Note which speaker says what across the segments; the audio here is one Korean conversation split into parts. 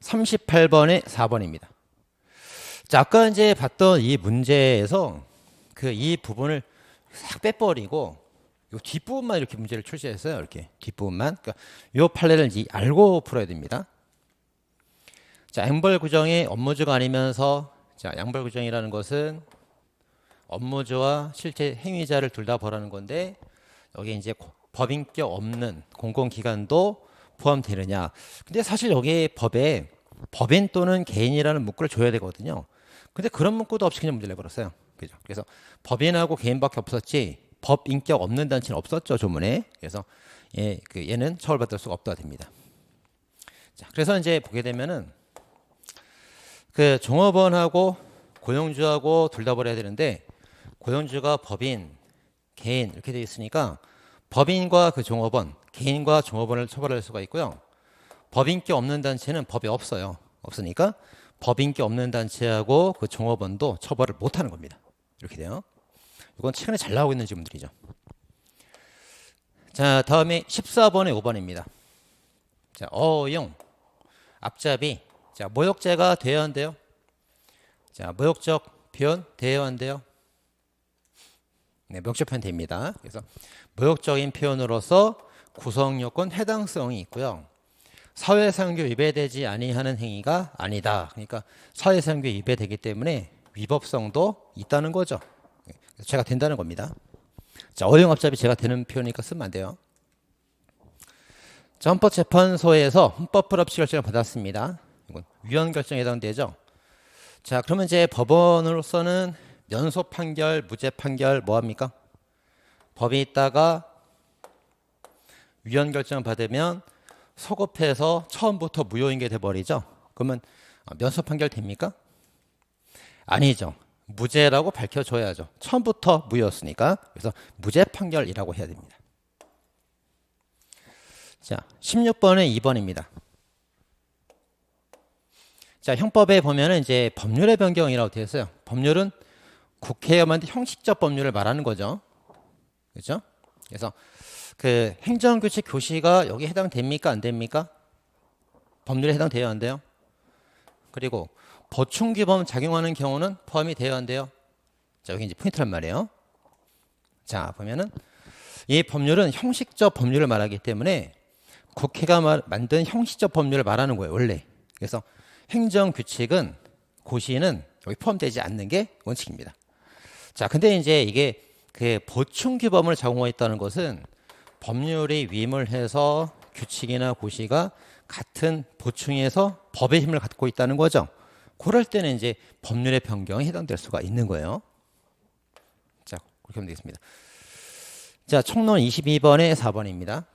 Speaker 1: 38번에 4번입니다. 자, 아까 이제 봤던 이 문제에서 그 이 부분을 싹 빼버리고 요 뒷부분만 이렇게 문제를 출제했어요. 이렇게 뒷부분만. 그러니까 요 판례를 이제 알고 풀어야 됩니다. 자, 양벌 구정이 업무주가 아니면서, 자, 양벌 구정이라는 것은 업무주와 실제 행위자를 둘 다 벌하는 건데, 여기 이제 법인격 없는 공공기관도 포함되느냐. 근데 사실 여기 법에 법인 또는 개인이라는 문구를 줘야 되거든요. 근데 그런 문구도 없이 그냥 문제를 내버렸어요. 그죠? 그래서 법인하고 개인밖에 없었지, 법인격 없는 단체는 없었죠, 조문에. 그래서 얘는 처벌받을 수가 없다 됩니다. 자, 그래서 이제 보게 되면은 그 종업원하고 고용주하고 둘 다 벌여야 되는데, 고용주가 법인, 개인 이렇게 되어 있으니까 법인과 그 종업원, 개인과 종업원을 처벌할 수가 있고요. 법인격 없는 단체는 법에 없어요. 없으니까 법인격 없는 단체하고 그 종업원도 처벌을 못하는 겁니다. 이렇게 돼요. 이건 최근에 잘 나오고 있는 질문들이죠. 자, 다음에 14번에 5번입니다. 자, 어용, 앞잡이. 자, 모욕죄가 되어야 한대요. 자, 모욕적 표현 되어야 한대요. 네, 모욕적 표현 됩니다. 그래서 모욕적인 표현으로서 구성요건 해당성이 있고요. 사회상규 위배되지 아니하는 행위가 아니다. 그러니까 사회상규 위배되기 때문에 위법성도 있다는 거죠. 그래서 죄가 된다는 겁니다. 자, 어용합잡이 죄가 되는 표현이니까 쓰면 안 돼요. 자, 헌법재판소에서 헌법 불합치 결정을 받았습니다. 이건 위헌 결정에 해당되죠. 자, 그러면 이제 법원으로서는 면소 판결, 무죄 판결 뭐 합니까? 법이 있다가 위헌 결정을 받으면 소급해서 처음부터 무효인 게 돼버리죠. 그러면 면소 판결 됩니까? 아니죠. 무죄라고 밝혀줘야죠. 처음부터 무효였으니까. 그래서 무죄 판결이라고 해야 됩니다. 자, 16번에 2번입니다. 자, 형법에 보면은 이제 법률의 변경이라고 되어 있어요. 법률은 국회의원한테 형식적 법률을 말하는 거죠. 그렇죠? 그래서 그 행정규칙 교시가 여기 해당됩니까? 안 됩니까? 법률에 해당돼야 한대요. 그리고 보충규범 작용하는 경우는 포함이 되어야 한대요. 자, 여기 이제 포인트란 말이에요. 자, 보면은 이 법률은 형식적 법률을 말하기 때문에 국회가 만든 형식적 법률을 말하는 거예요, 원래. 그래서 행정규칙은 고시는 여기 포함되지 않는 게 원칙입니다. 자, 근데 이제 이게 그 보충규범을 적용했다는 것은 법률이 위임을 해서 규칙이나 고시가 같은 보충해서 법의 힘을 갖고 있다는 거죠. 그럴 때는 이제 법률의 변경에 해당될 수가 있는 거예요. 자, 그렇게 하면 되겠습니다. 자, 총론 22번에 4번입니다.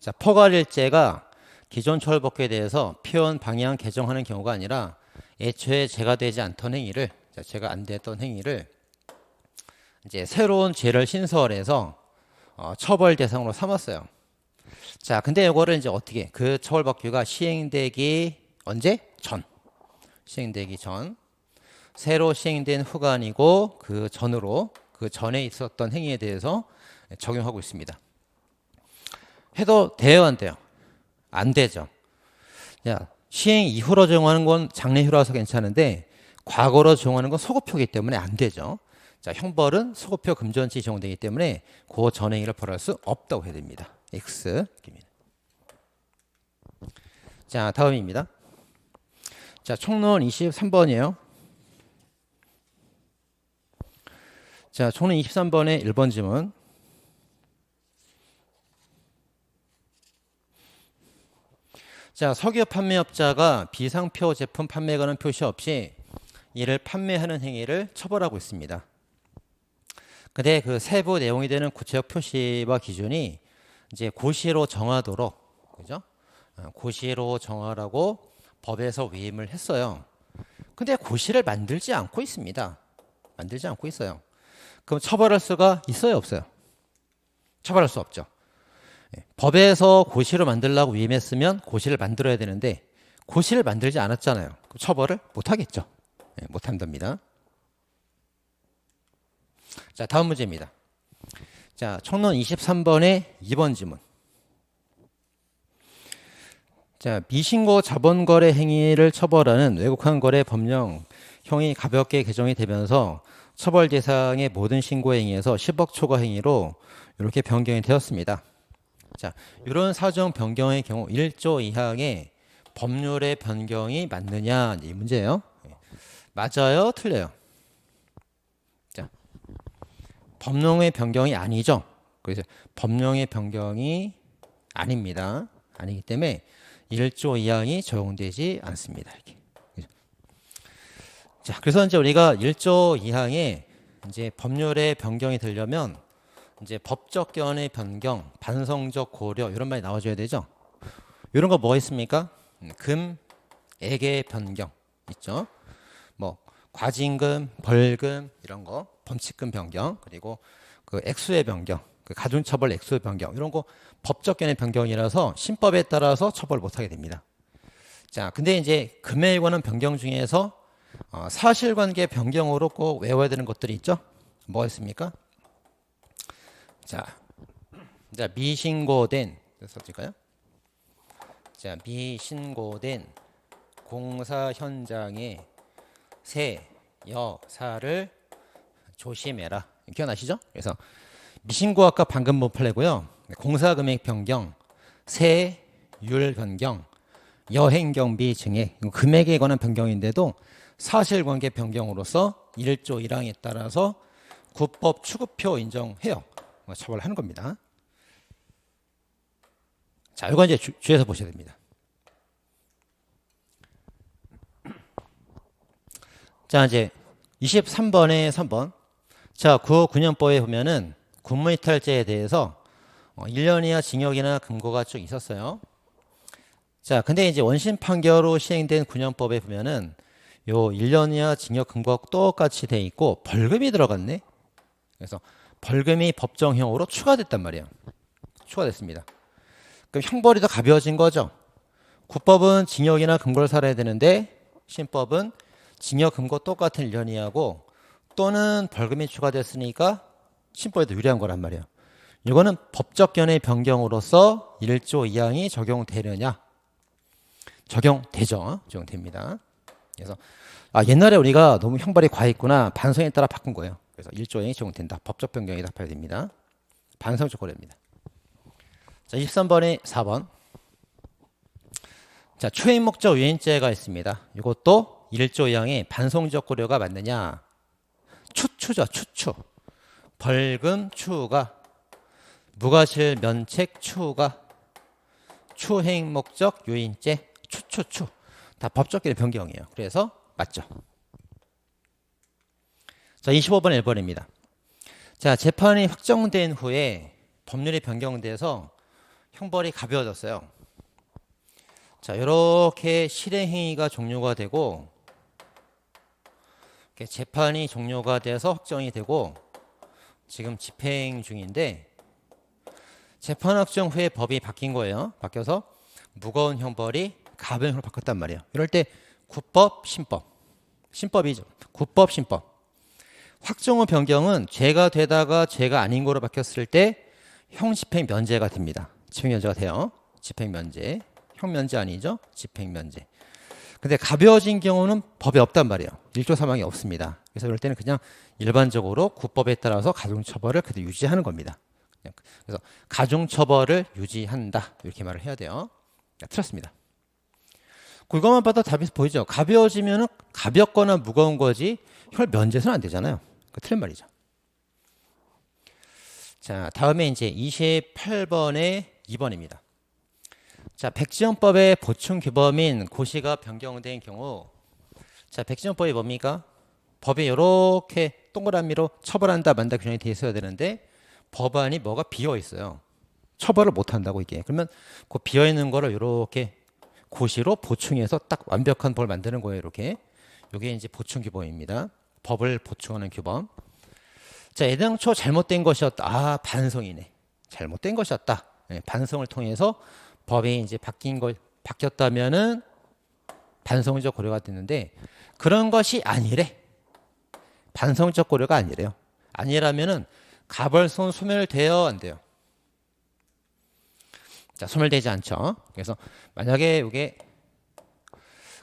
Speaker 1: 자, 포괄일제가 기존 처벌법규에 대해서 표현, 방향, 개정하는 경우가 아니라 애초에 죄가 되지 않던 행위를, 자, 죄가 안 됐던 행위를 이제 새로운 죄를 신설해서 처벌 대상으로 삼았어요. 자, 근데 이거를 이제 어떻게, 그 처벌법규가 시행되기 언제? 전. 시행되기 전. 새로 시행된 후가 아니고 그 전으로, 그 전에 있었던 행위에 대해서 적용하고 있습니다. 해도 돼요, 안 돼요? 안 되죠. 야, 시행 이후로 적용하는 건 장래휴라서 괜찮은데 과거로 적용하는 건 소급표이기 때문에 안 되죠. 자, 형벌은 소급표 금전치 적용되기 때문에 그 전행위를 벌할 수 없다고 해야 됩니다. X. 자, 다음입니다. 자, 총론 23번이에요. 자, 총론 23번의 1번 질문. 자, 석유 판매업자가 비상표 제품 판매가는 표시 없이 이를 판매하는 행위를 처벌하고 있습니다. 근데 그 세부 내용이 되는 구체적 표시와 기준이 이제 고시로 정하도록, 그죠? 고시로 정하라고 법에서 위임을 했어요. 근데 고시를 만들지 않고 있습니다. 만들지 않고 있어요. 그럼 처벌할 수가 있어요, 없어요? 처벌할 수 없죠. 법에서 고시로 만들라고 위임했으면 고시를 만들어야 되는데 고시를 만들지 않았잖아요. 그럼 처벌을 못 하겠죠. 못 한답니다. 자, 다음 문제입니다. 자, 총론 23번의 2번 지문. 자, 미신고 자본거래 행위를 처벌하는 왜곡한 거래 법령형이 가볍게 개정이 되면서 처벌 대상의 모든 신고 행위에서 10억 초과 행위로 이렇게 변경이 되었습니다. 자, 이런 사정 변경의 경우 1조 이하의 법률의 변경이 맞느냐 이 문제예요. 맞아요, 틀려요? 자, 법령의 변경이 아니죠. 그래서 법령의 변경이 아닙니다. 아니기 때문에 1조 이하이 적용되지 않습니다. 이렇게. 자, 그래서 이제 우리가 1조 이하의 이제 법률의 변경이 되려면 이제 법적 견해 변경, 반성적 고려 이런 말이 나와줘야 되죠. 이런 거 뭐가 있습니까? 금액의 변경 있죠. 뭐 과징금, 벌금 이런 거, 범칙금 변경, 그리고 그 액수의 변경, 그 가중처벌 액수의 변경 이런 거 법적 견해 변경이라서 신법에 따라서 처벌 못하게 됩니다. 자, 근데 이제 금액에 관한 변경 중에서 사실관계 변경으로 꼭 외워야 되는 것들이 있죠. 뭐가 있습니까? 자, 미신고된 썼을까요? 자, 미신고된 공사 현장의 세, 여사를 조심해라. 기억나시죠? 그래서 미신고 아까 방금 본 판례고요. 공사금액 변경, 세율 변경, 여행경비 증액, 금액에 관한 변경인데도 사실관계 변경으로서 1조 1항에 따라서 국법 추급표 인정해요. 처벌하는 겁니다. 자, 이거 이제 주의해서 보셔야 됩니다. 자, 이제 23번에 3번. 자, 구형군형법에 보면은 군무이탈죄에 대해서 1년 이하 징역이나 금고가 쭉 있었어요. 자, 근데 이제 원심 판결로 시행된 군형법에 보면은 요 1년 이하 징역 금고가 똑같이 돼 있고 벌금이 들어갔네. 그래서 벌금이 법정형으로 추가됐단 말이에요. 추가됐습니다. 그럼 형벌이 더 가벼워진 거죠. 국법은 징역이나 금고를 살아야 되는데 신법은 징역 금고 똑같은 1년 이하고 또는 벌금이 추가됐으니까 신법에도 유리한 거란 말이에요. 이거는 법적 견해 변경으로서 1조 2항이 적용되느냐? 적용되죠. 적용됩니다. 그래서 옛날에 우리가 너무 형벌이 과했구나. 반성에 따라 바꾼 거예요. 그래서 1조 2항이 적용된다. 법적 변경이 답해야 됩니다. 반성적 고려입니다. 자, 23번에 4번. 자, 추행 목적 유인죄가 있습니다. 이것도 1조 2항의 반성적 고려가 맞느냐? 추추죠. 추추. 벌금 추가, 무과실 면책 추가, 추행 목적 유인죄, 추추추. 다 법적 견해 변경이에요. 그래서 맞죠. 자, 25번 1번입니다. 자, 재판이 확정된 후에 법률이 변경돼서 형벌이 가벼워졌어요. 자, 이렇게 실행행위가 종료가 되고 재판이 종료가 돼서 확정이 되고 지금 집행 중인데 재판 확정 후에 법이 바뀐 거예요. 바뀌어서 무거운 형벌이 가벼운 형벌로 바뀌었단 말이에요. 이럴 때 국법, 신법. 신법이죠. 국법, 신법. 확정 후 변경은 죄가 되다가 죄가 아닌 거로 바뀌었을 때 형집행 면제가 됩니다. 집행 면제가 돼요. 집행 면제. 형 면제 아니죠? 집행 면제. 근데 가벼워진 경우는 법에 없단 말이에요. 1조 3항이 없습니다. 그래서 이럴 때는 그냥 일반적으로 국법에 따라서 가중처벌을 그대로 유지하는 겁니다. 그래서 가중처벌을 유지한다. 이렇게 말을 해야 돼요. 틀렸습니다. 그것만 봐도 답이 보이죠? 가벼워지면 가볍거나 무거운 거지 혈 면제는 안 되잖아요. 틀린 말이죠. 자, 다음에 이제 28번에 2번입니다. 자, 백지형법의 보충 규범인 고시가 변경된 경우, 자, 백지형법이 뭡니까? 법에 이렇게 동그라미로 처벌한다 만다 규정이 되어 있어야 되는데 법안이 뭐가 비어 있어요. 처벌을 못 한다고 이게. 그러면 그 비어 있는 거를 이렇게 고시로 보충해서 딱 완벽한 법을 만드는 거예요. 이렇게. 이게 이제 보충 규범입니다. 법을 보충하는 규범. 자, 애당초 잘못된 것이었다. 반성이네. 잘못된 것이었다. 네, 반성을 통해서 법이 이제 바뀌었다면은 반성적 고려가 됐는데 그런 것이 아니래. 반성적 고려가 아니래요. 아니라면은 가벌손 소멸돼요, 안 돼요? 자, 소멸되지 않죠. 그래서 만약에 이게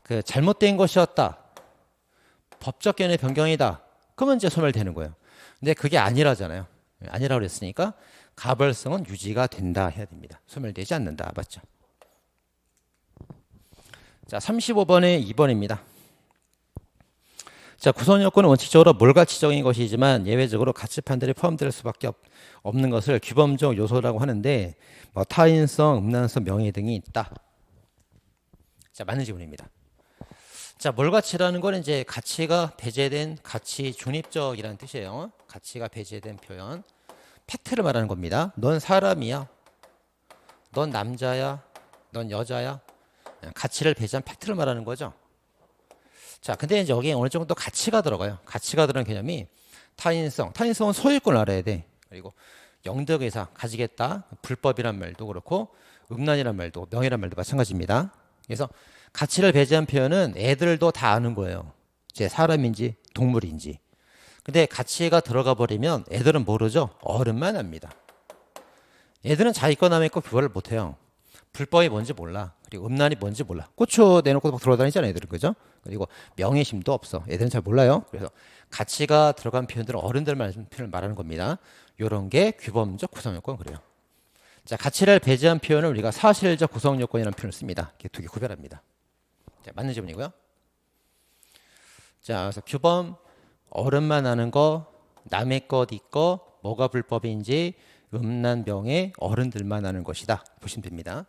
Speaker 1: 그 잘못된 것이었다, 법적 견해 변경이다, 그러면 이제 소멸되는 거예요. 근데 그게 아니라잖아요. 아니라고 그랬으니까 가벌성은 유지가 된다 해야 됩니다. 소멸되지 않는다. 맞죠? 자, 35번에 2번입니다. 자, 구성 요건은 원칙적으로 몰가치적인 것이지만 예외적으로 가치판들이 포함될 수밖에 없는 것을 규범적 요소라고 하는데 뭐 타인성, 음란성, 명예 등이 있다. 자, 맞는 지문입니다. 자, 몰가치라는 건 이제 가치가 배제된 가치 중립적이라는 뜻이에요. 가치가 배제된 표현. 팩트를 말하는 겁니다. 넌 사람이야. 넌 남자야. 넌 여자야. 가치를 배제한 팩트를 말하는 거죠. 자, 근데 이제 여기에 어느 정도 가치가 들어가요. 가치가 들어간 개념이 타인성. 타인성은 소유권을 알아야 돼. 그리고 영덕의사, 가지겠다. 불법이란 말도 그렇고 음란이란 말도 명예란 말도 마찬가지입니다. 그래서 가치를 배제한 표현은 애들도 다 아는 거예요. 제 사람인지 동물인지. 근데 가치가 들어가 버리면 애들은 모르죠. 어른만 압니다. 애들은 자기 거 남의 거 구별을 못해요. 불법이 뭔지 몰라. 그리고 음란이 뭔지 몰라. 고추 내놓고 막 돌아다니잖아요, 애들은. 그죠? 그리고 명예심도 없어. 애들은 잘 몰라요. 그래서 가치가 들어간 표현들은 어른들만 표현을 말하는 겁니다. 이런 게 규범적 구성요건 그래요. 자, 가치를 배제한 표현을 우리가 사실적 구성요건이라는 표현을 씁니다. 이렇게 두 개 구별합니다. 자, 맞는 질문이고요. 자, 그래서 규범, 어른만 아는 거, 남의 것, 이 거, 뭐가 불법인지, 음란, 명예, 어른들만 아는 것이다. 보시면 됩니다.